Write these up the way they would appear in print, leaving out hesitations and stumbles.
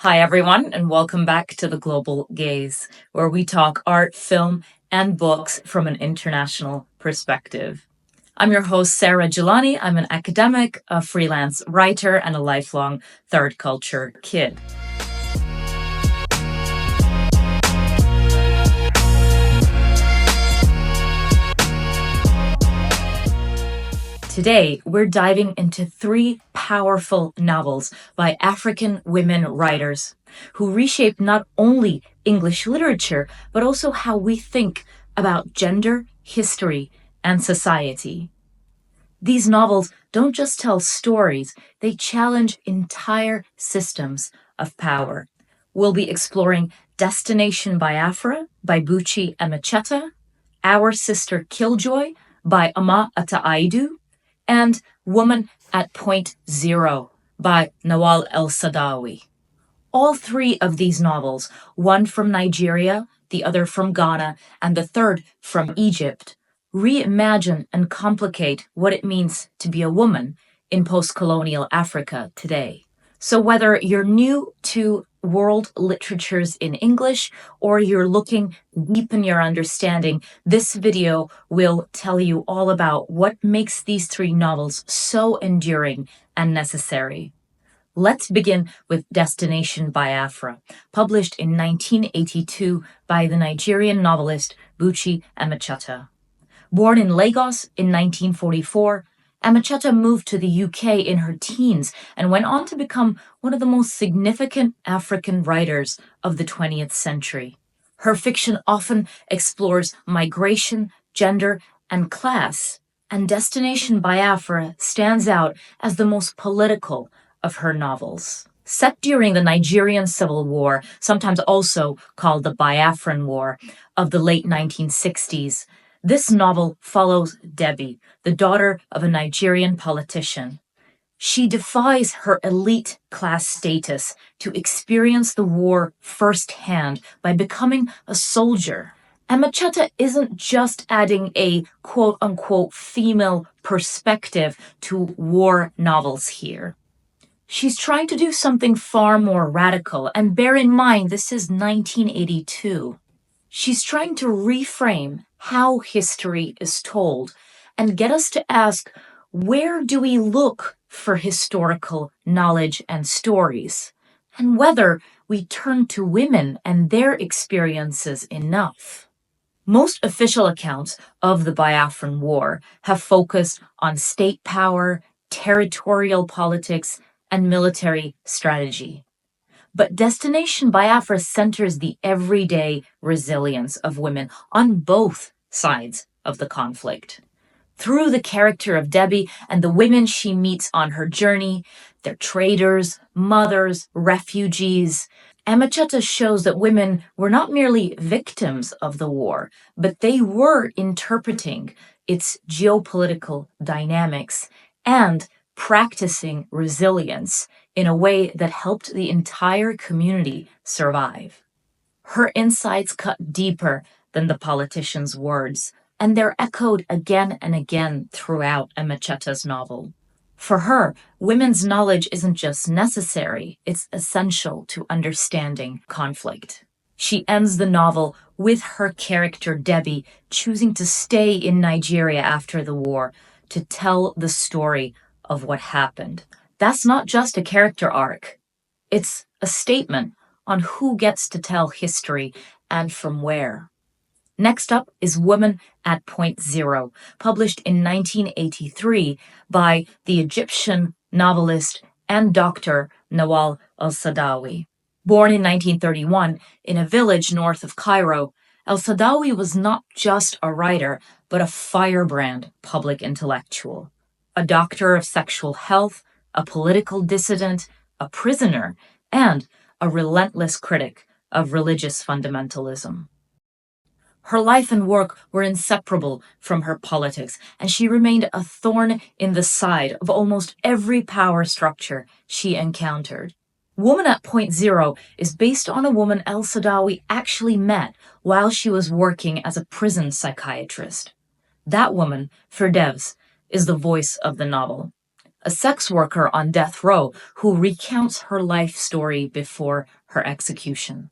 Hi, everyone, and welcome back to The Global Gaze, where we talk art, film, and books from an international perspective. I'm your host, SarahJilani. I'm an academic, a freelance writer, and a lifelong third culture kid. Today, we're diving into three powerful novels by African women writers who reshaped not only English literature, but also how we think about gender, history, and society. These novels don't just tell stories, they challenge entire systems of power. We'll be exploring Destination Biafra by Buchi Emecheta, Our Sister Killjoy by Ama Ata Aidoo, and Woman at Point Zero by Nawal El Sadaawi. All three of these novels, one from Nigeria, the other from Ghana, and the third from Egypt, reimagine and complicate what it means to be a woman in post-colonial Africa today. So whether you're new to world literatures in English or you're looking deep in your understanding, this video will tell you all about what makes these three novels so enduring and necessary. Let's begin with Destination Biafra, published in 1982 by the Nigerian novelist Buchi Emecheta. Born in Lagos in 1944, Emecheta moved to the UK in her teens and went on to become one of the most significant African writers of the 20th century. Her fiction often explores migration, gender, and class, and Destination Biafra stands out as the most political of her novels. Set during the Nigerian Civil War, sometimes also called the Biafran War, of the late 1960s, this novel follows Debbie, the daughter of a Nigerian politician. She defies her elite class status to experience the war firsthand by becoming a soldier. Emecheta isn't just adding a quote-unquote female perspective to war novels here. She's trying to do something far more radical, and bear in mind this is 1982. She's trying to reframe how history is told and get us to ask, where do we look for historical knowledge and stories, and whether we turn to women and their experiences enough. Most official accounts of the Biafran War have focused on state power, territorial politics, and military strategy. But Destination Biafra centers the everyday resilience of women on both sides of the conflict. Through the character of Debbie and the women she meets on her journey, they're traders, mothers, refugees, Emecheta shows that women were not merely victims of the war, but they were interpreting its geopolitical dynamics and practicing resilience in a way that helped the entire community survive. Her insights cut deeper than the politicians' words, and they're echoed again and again throughout Emecheta's novel. For her, women's knowledge isn't just necessary, it's essential to understanding conflict. She ends the novel with her character Debbie choosing to stay in Nigeria after the war to tell the story of what happened. That's not just a character arc. It's a statement on who gets to tell history and from where. Next up is Woman at Point Zero, published in 1983 by the Egyptian novelist and doctor Nawal El Sadaawi. Born in 1931 in a village north of Cairo, El Sadaawi was not just a writer, but a firebrand public intellectual. A doctor of sexual health, a political dissident, a prisoner, and a relentless critic of religious fundamentalism. Her life and work were inseparable from her politics, and she remained a thorn in the side of almost every power structure she encountered. Woman at Point Zero is based on a woman El Sadaawi actually met while she was working as a prison psychiatrist. That woman, Firdevs, is the voice of the novel. a sex worker on death row who recounts her life story before her execution.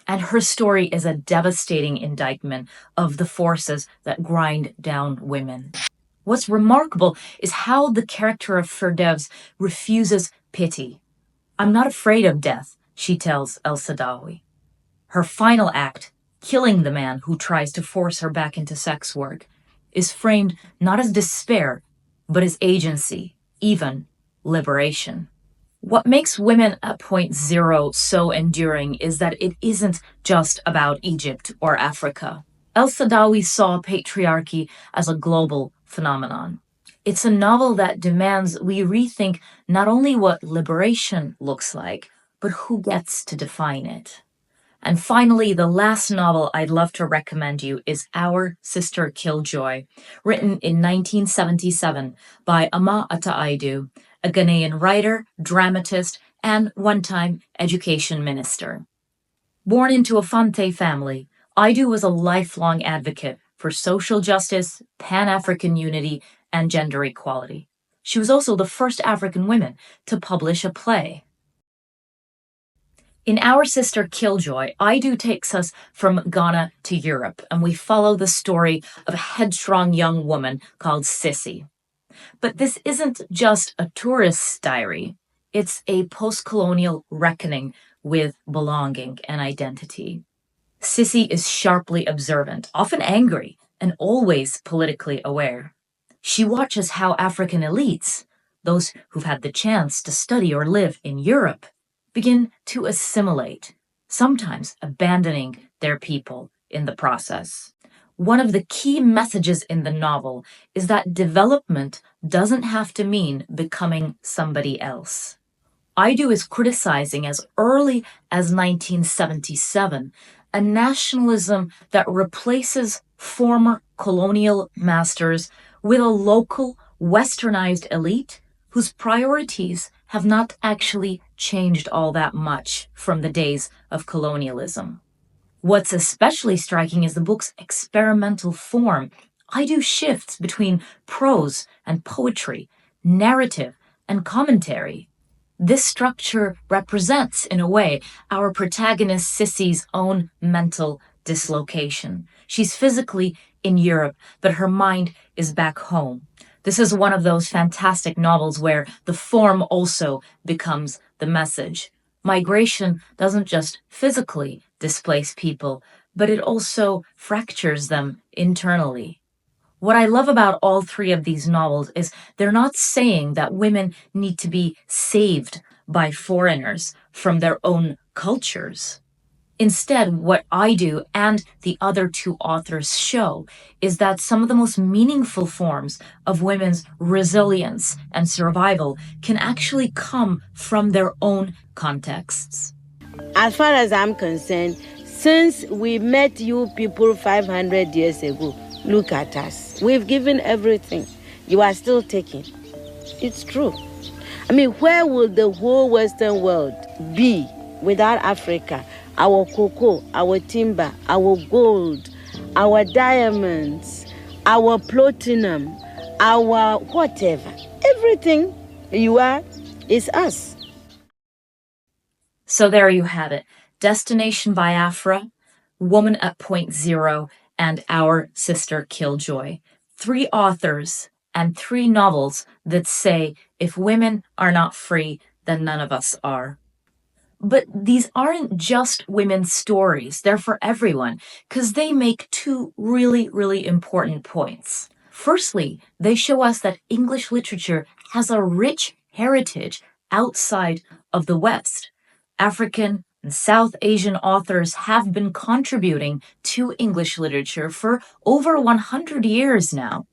And her story is a devastating indictment of the forces that grind down women. What's remarkable is how the character of Firdevs refuses pity. "I'm not afraid of death," she tells El Sadaawi. Her final act, killing the man who tries to force her back into sex work, is framed not as despair, but as agency, even liberation. What makes Women at Point Zero so enduring is that it isn't just about Egypt or Africa. El Sadaawi saw patriarchy as a global phenomenon. It's a novel that demands we rethink not only what liberation looks like, but who gets to define it. And finally, the last novel I'd love to recommend you is Our Sister Killjoy, written in 1977 by Ama Ata Aidoo, a Ghanaian writer, dramatist, and one-time education minister. Born into a Fante family, Aidoo was a lifelong advocate for social justice, Pan-African unity, and gender equality. She was also the first African woman to publish a play. In Our Sister Killjoy, Aidoo takes us from Ghana to Europe, and we follow the story of a headstrong young woman called Sissy. But this isn't just a tourist's diary. It's a post-colonial reckoning with belonging and identity. Sissy is sharply observant, often angry, and always politically aware. She watches how African elites, those who've had the chance to study or live in Europe, begin to assimilate, sometimes abandoning their people in the process. One of the key messages in the novel is that development doesn't have to mean becoming somebody else. Aidoo is criticizing as early as 1977 a nationalism that replaces former colonial masters with a local, westernized elite whose priorities have not actually changed all that much from the days of colonialism. What's especially striking is the book's experimental form. Aidoo shifts between prose and poetry, narrative and commentary. This structure represents, in a way, our protagonist Sissy's own mental dislocation. She's physically in Europe, but her mind is back home. This is one of those fantastic novels where the form also becomes the message. Migration doesn't just physically displace people, but it also fractures them internally. What I love about all three of these novels is they're not saying that women need to be saved by foreigners from their own cultures. Instead, what Aidoo and the other two authors show is that some of the most meaningful forms of women's resilience and survival can actually come from their own contexts. As far as I'm concerned, since we met you people 500 years ago, look at us. We've given everything. You are still taking. It's true. I mean, where would the whole Western world be without Africa? Our cocoa, our timber, our gold, our diamonds, our platinum, our whatever. Everything you are is us. So there you have it. Destination Biafra, Woman at Point Zero, and Our Sister Killjoy. 3 authors and 3 novels that say if women are not free, then none of us are. But these aren't just women's stories. They're for everyone, because they make 2 really, really important points. Firstly, they show us that English literature has a rich heritage outside of the West. African and South Asian authors have been contributing to English literature for over 100 years now.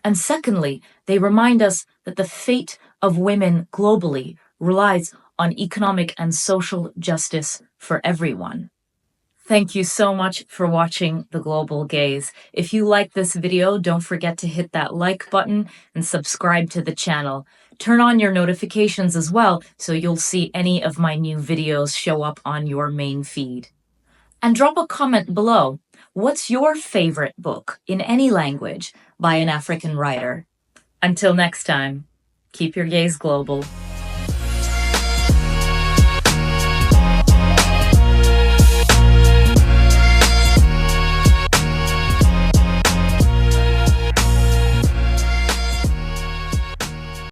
And secondly, they remind us that the fate of women globally relies on economic and social justice for everyone. Thank you so much for watching The Global Gaze. If you like this video, don't forget to hit that like button and subscribe to the channel. Turn on your notifications as well so you'll see any of my new videos show up on your main feed. And drop a comment below. What's your favorite book in any language by an African writer? Until next time, keep your gaze global.